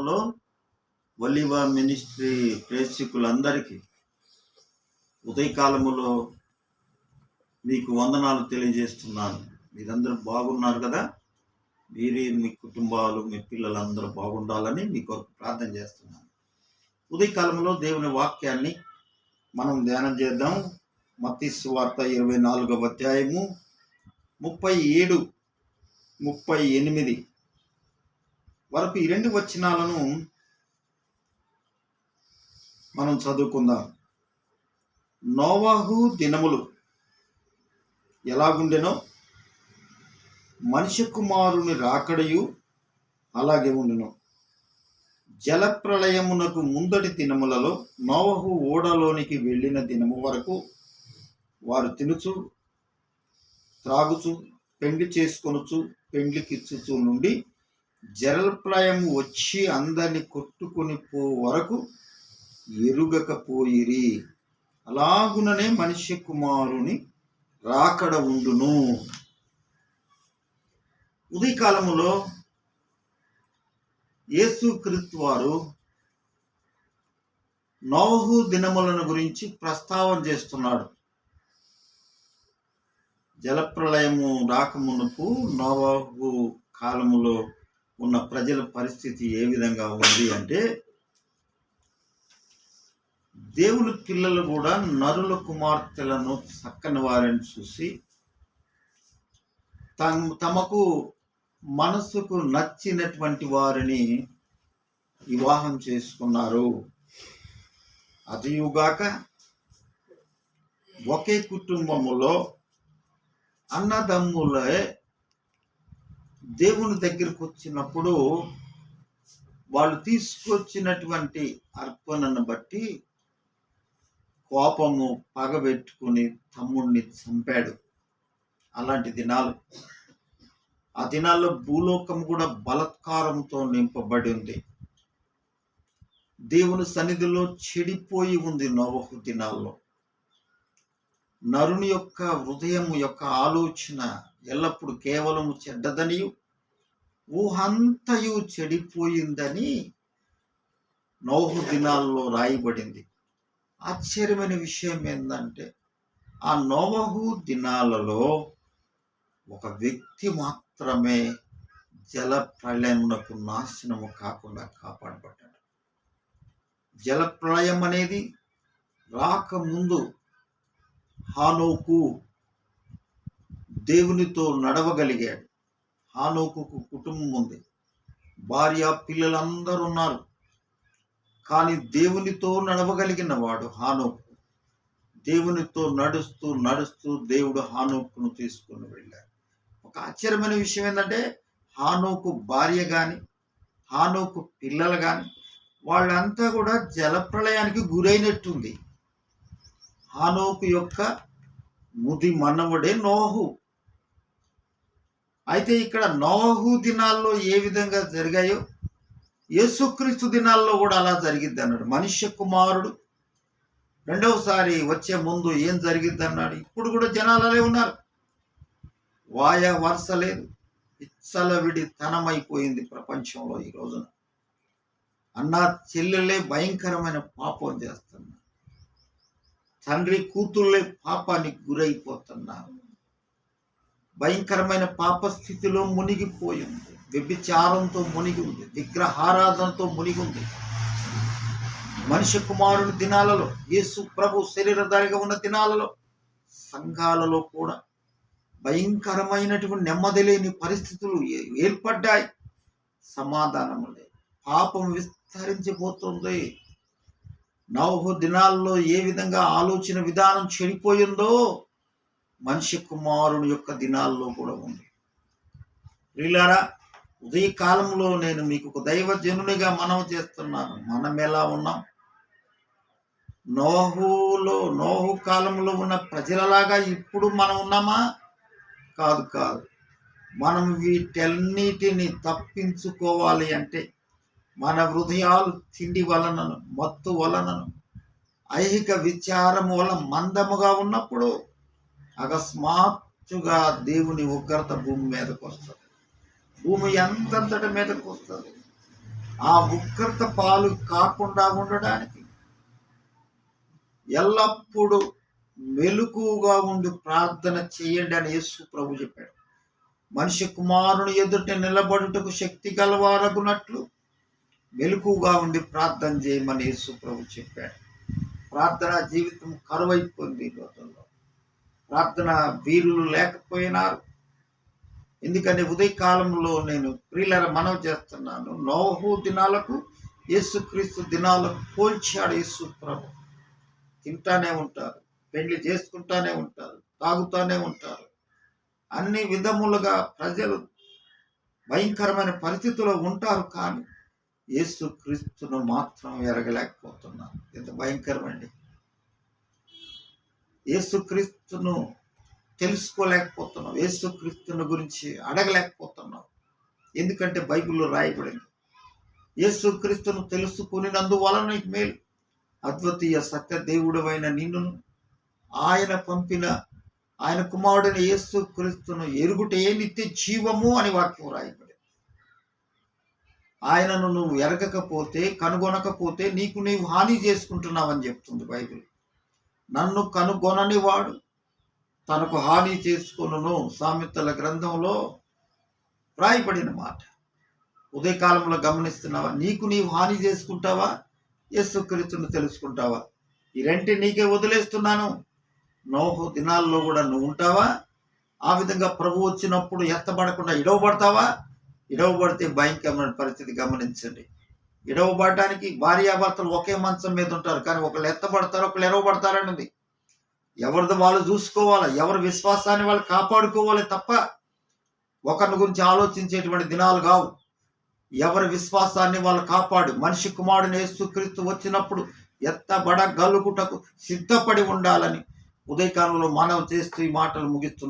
నామములో ఒలివ మినిస్ట్రీ ప్రేక్షకులందరికీ ఉదయకాలములో మీకు వందనాలు తెలియజేస్తున్నాను. మీరందరూ బాగున్నారు కదా? మీరే, మీ కుటుంబాలు, మీ పిల్లలందరూ బాగుండాలని మీ కొరకు ప్రార్థన చేస్తున్నాను. ఉదయకాలంలో దేవుని వాక్యాన్ని మనం ధ్యానం చేద్దాం. మత్తయి సువార్త 24వ అధ్యాయము 37, 38 వరకు ఈ రెండు వచనాలను మనం చదువుకుందాం. నోవాహు దినములు ఎలాగుండెనో మనిషి కుమారుని రాకడయు అలాగే ఉండును. జలప్రళయమునకు ముందటి దినములలో నోవహు ఓడలోనికి వెళ్ళిన దినము వరకు వారు తినుచు త్రాగుచు పెండ్లి చేసుకొనుచు పెండ్లికిచ్చుచు నుండి జలప్రళయము వచ్చి అందరిని కొట్టుకొని పో వరకు ఎరుగకపోయిరి. అలాగుననే మనిషి కుమారుని రాకడ ఉండును. ఉదయకాలములో యేసుక్రీస్తు వారు నోవహు దినములను గురించి ప్రస్తావన చేస్తున్నాడు. జలప్రళయము రాకమునుపు నోవహు కాలములో ఉన్న ప్రజల పరిస్థితి ఏ విధంగా ఉంది అంటే, దేవుని పిల్లలు కూడా నరుల కుమార్తెలను చక్కని వారిని చూసి తమకు మనసుకు నచ్చినటువంటి వారిని వివాహం చేసుకున్నారు. అదియుగాక ఒకే కుటుంబములో అన్నదమ్ములే దేవుని దగ్గరకు వచ్చినప్పుడు వాళ్ళు తీసుకొచ్చినటువంటి అర్పణను బట్టి కోపము పగబెట్టుకుని తమ్ముడిని చంపాడు. అలాంటి దినాలు. ఆ దినాల్లో భూలోకం కూడా బలత్కారంతో నింపబడి ఉంది. దేవుని సన్నిధిలో చెడిపోయి ఉంది నోవహు దినాల్లో. నరుని యొక్క హృదయం యొక్క ఆలోచన ఎల్లప్పుడూ కేవలం చెడ్డదనియు ఊహంతయు చెడిపోయిందని నోవహు దినాల్లో రాయబడింది. ఆశ్చర్యమైన విషయం ఏంటంటే, ఆ నోవహు దినాలలో ఒక వ్యక్తి మాత్రమే జల ప్రళయమునకు నాశనము కాకుండా కాపాడబడ్డాడు. జల ప్రళయం అనేది రాకముందు హానోకు దేవునితో నడవగలిగాడు. హానోకుకు కుటుంబం ఉంది, భార్య పిల్లలందరూ ఉన్నారు. కానీ దేవునితో నడవగలిగిన వాడు హానోకు. దేవునితో నడుస్తూ నడుస్తూ దేవుడు హానోకును తీసుకుని వెళ్ళాడు. ఒక ఆశ్చర్యమైన విషయం ఏంటంటే, హానోకు భార్య కానీ హానోకు పిల్లలు కానీ వాళ్ళంతా కూడా జలప్రళయానికి గురైనట్టుంది. హానోకు యొక్క ముది మనవడే నోవహు. అయితే ఇక్కడ నోవహు దినాల్లో ఏ విధంగా జరిగాయో యేసుక్రీస్తు దినాల్లో కూడా అలా జరిగిద్ది అన్నాడు. మనుష్య కుమారుడు రెండవసారి వచ్చే ముందు ఏం జరిగిద్ది అన్నాడు. ఇప్పుడు కూడా జనాలు అలా ఉన్నారు. వాయ వరుస లేదు, విచ్చలవిడి తనమైపోయింది ప్రపంచంలో ఈ రోజున. అన్నా చెల్లెళ్ళే భయంకరమైన పాపం చేస్తున్నారు. తండ్రి కూతుళ్ళే పాపానికి గురైపోతున్నారు. భయంకరమైన పాప స్థితిలో మునిగిపోయింది. వ్యభిచారంతో మునిగి ఉంది, విగ్రహారాధనతో మునిగి ఉంది. మనిషి కుమారుని దినాలలో, యేసు ప్రభు శరీరధారిగా ఉన్న దినాలలో సంఘాలలో కూడా భయంకరమైనటువంటి నెమ్మది లేని పరిస్థితులు ఏర్పడ్డాయి. సమాధానం లేదు, పాపం విస్తరించిపోతుంది. నోవహు దినాల్లో ఏ విధంగా ఆలోచన విధానం చెడిపోయిందో మనిషి కుమారుని యొక్క దినాల్లో కూడా ఉంది. ప్రియులారా, ఉదయకాలంలో నేను మీకు ఒక దైవజనునిగా మనవి చేస్తున్నాను. మనం ఎలా ఉన్నాం? నోహు కాలంలో ఉన్న ప్రజలలాగా ఇప్పుడు మనం ఉన్నామా? కాదు కాదు. మనం వీటన్నిటిని తప్పించుకోవాలి అంటే మన హృదయాలు తిండి వలనను, మత్తు వలనను, ఐహిక విచారము వలన మందముగా ఉన్నప్పుడు అకస్మాత్తుగా దేవుని ఉగ్రత భూమి మీదకు వస్తుంది. భూమి ఎంతంతటి మీదకు వస్తుంది. ఆ ఉగ్రత పాలు కాకుండా ఉండడానికి ఎల్లప్పుడూ మెలకువగా ఉండి ప్రార్థన చేయండి అని యేసు ప్రభు చెప్పాడు. మనిషి కుమారుని ఎదుట నిలబడుటకు శక్తి గలవారగునట్లు మెలకువగా ఉండి ప్రార్థన చేయమని యేసు ప్రభు చెప్పాడు. ప్రార్థన జీవితం కరువైపోయింది ఈ రోజుల్లో. ప్రార్థన వీరులు లేకపోయినారు. ఎందుకంటే ఉదయకాలంలో నేను ప్రియులారా మనవి చేస్తున్నాను, నోహు దినాలకు యేసుక్రీస్తు దినాలకు పోల్చాడు యేసు ప్రభు. తింటానే ఉంటారు, పెళ్లి చేసుకుంటానే ఉంటారు, తాగుతానే ఉంటారు, అన్ని విధములుగా ప్రజలు భయంకరమైన పరిస్థితుల్లో ఉంటారు. కానీ యేసుక్రీస్తును మాత్రం ఎరగలేకపోతున్నారు. ఎంత భయంకరమండి! యేసుక్రీస్తును తెలుసుకోలేకపోతున్నాం, యేసుక్రీస్తుని గురించి అడగలేకపోతున్నాం. ఎందుకంటే బైబిల్లో రాయబడింది, యేసుక్రీస్తును తెలుసుకునినందువలన నీకు మేలు, అద్వితీయ సత్య దేవుడవైన నిన్నును ఆయన పంపిన ఆయన కుమారుడైన యేసుక్రీస్తును ఎరుగుటే నిత్య జీవము అని వాక్యం రాయబడింది. ఆయనను నువ్వు ఎరగకపోతే, కనుగొనకపోతే నీకు నీవు హాని చేసుకుంటున్నావని చెప్తుంది బైబిల్. నన్ను కనుగొనని వాడు తనకు హాని చేసుకొనును, సామెతల గ్రంథంలో రాయబడిన మాట. ఉదయకాలంలో గమనిస్తున్నావా? నీకు నీవు హాని చేసుకుంటావా, యేసుక్రీస్తును తెలుసుకుంటావా? ఈ రెంటి నీకే వదిలేస్తున్నాను. నోహు దినాల్లో కూడా నువ్వు ఉంటావా? ఆ విధంగా ప్రభు వచ్చినప్పుడు ఎత్తబడకుండా ఇడవబడతావా? ఇడవబడితే భయంకరమైన పరిస్థితి గమనించండి. ఇడవబడటానికి భార్యాభర్తలు ఒకే మంచం మీద ఉంటారు, కానీ ఒకళ్ళు ఎత్తబడతారు, ఒకళ్ళు ఎరవబడతారని ఉంది. ఎవరిది వాళ్ళు చూసుకోవాలి, ఎవరి విశ్వాసాన్ని వాళ్ళు కాపాడుకోవాలి తప్ప ఒకరిని గురించి ఆలోచించేటువంటి దినాలు కావు. ఎవరి విశ్వాసాన్ని వాళ్ళు కాపాడు. మనిషి కుమారుడు యేసుక్రీస్తు వచ్చినప్పుడు ఎత్తబడగలుగుటకు సిద్ధపడి ఉండాలని ఉదయకాలంలో మనవి చేస్తూ ఈ మాటలు ముగిస్తున్నాను.